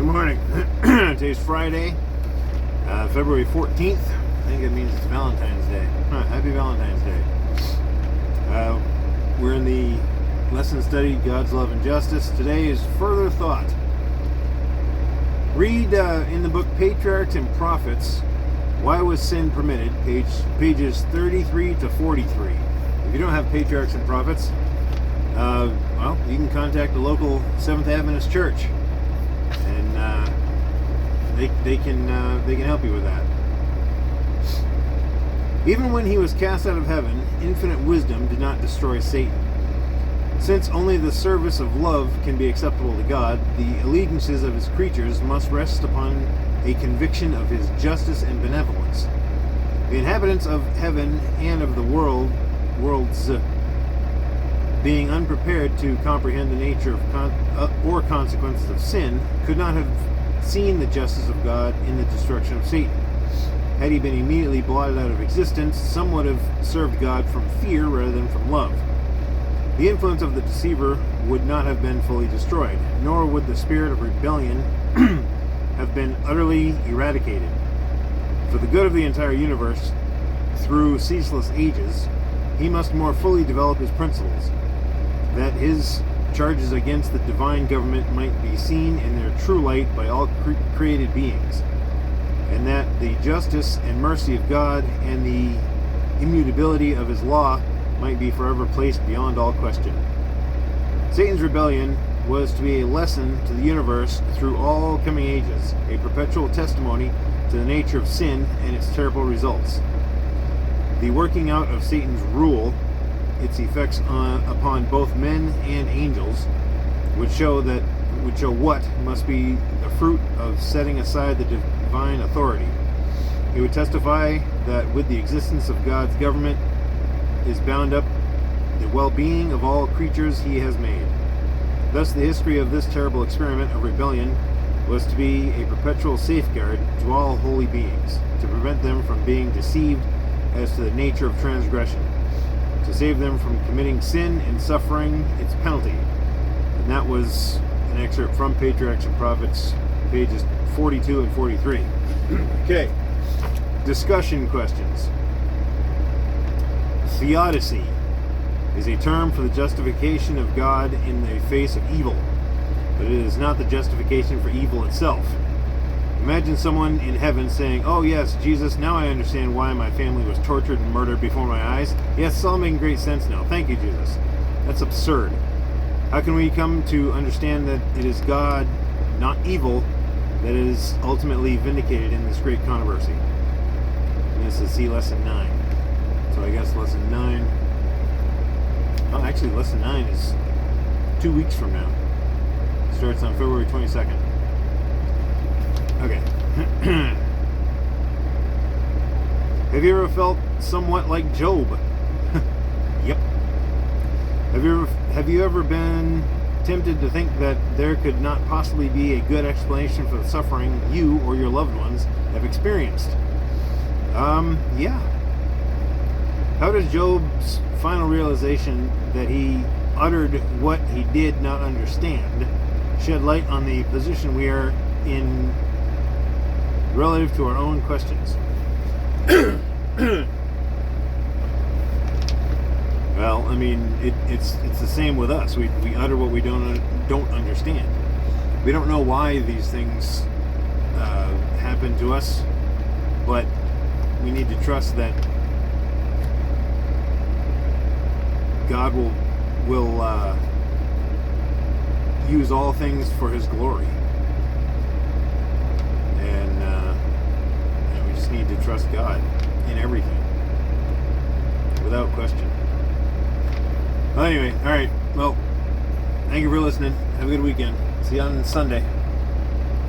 Good morning. Today's Friday, February 14th. I think it means it's Valentine's Day. Happy Valentine's Day. We're in the lesson study, God's Love and Justice. Today is Further Thought. Read in the book Patriarchs and Prophets, Why Was Sin Permitted? Pages 33 to 43. If you don't have Patriarchs and Prophets, well, you can contact the local Seventh-dayAdventist church, and they can help you with that. Even when he was cast out of heaven, infinite wisdom did not destroy Satan. Since only the service of love can be acceptable to God, the allegiances of his creatures must rest upon a conviction of his justice and benevolence. The inhabitants of heaven and of the worlds, being unprepared to comprehend the nature of or consequences of sin, could not have seen the justice of God in the destruction of Satan. Had he been immediately blotted out of existence, some would have served God from fear rather than from love. The influence of the deceiver would not have been fully destroyed, nor would the spirit of rebellion have been utterly eradicated. For the good of the entire universe, through ceaseless ages, he must more fully develop his principles, that his charges against the divine government might be seen in their true light by all created beings, and that the justice and mercy of God and the immutability of his law might be forever placed beyond all question. Satan's rebellion was to be a lesson to the universe through all coming ages, a perpetual testimony to the nature of sin and its terrible results. The working out of Satan's rule, its effects upon both men and angels, would show what must be the fruit of setting aside the divine authority. It would testify that with the existence of God's government is bound up the well-being of all creatures he has made. Thus, the history of this terrible experiment of rebellion was to be a perpetual safeguard to all holy beings, to prevent them from being deceived as to the nature of transgression, to save them from committing sin and suffering its penalty. And that was an excerpt from Patriarchs and Prophets, pages 42 and 43. Okay, discussion questions. Theodicy is a term for the justification of God in the face of evil, but it is not the justification for evil itself. Imagine someone in heaven saying, "Oh yes, Jesus, now I understand why my family was tortured and murdered before my eyes. Yes, it's all making great sense now. Thank you, Jesus." That's absurd. How can we come to understand that it is God, not evil, that is ultimately vindicated in this great controversy? And this is lesson 9. So I guess lesson 9... Oh, actually, lesson 9 is 2 weeks from now. It starts on February 22nd. Okay. Have you ever felt somewhat like Job? Yep. Have you ever been tempted to think that there could not possibly be a good explanation for the suffering you or your loved ones have experienced? Yeah. How does Job's final realization that he uttered what he did not understand shed light on the position we are in relative to our own questions? Well, I mean, it's the same with us. We utter what we don't understand. We don't know why these things happen to us, but we need to trust that God will use all things for his glory. And we just need to trust God in everything, without question. Well, anyway, all right. Well, thank you for listening. Have a good weekend. See you on Sunday.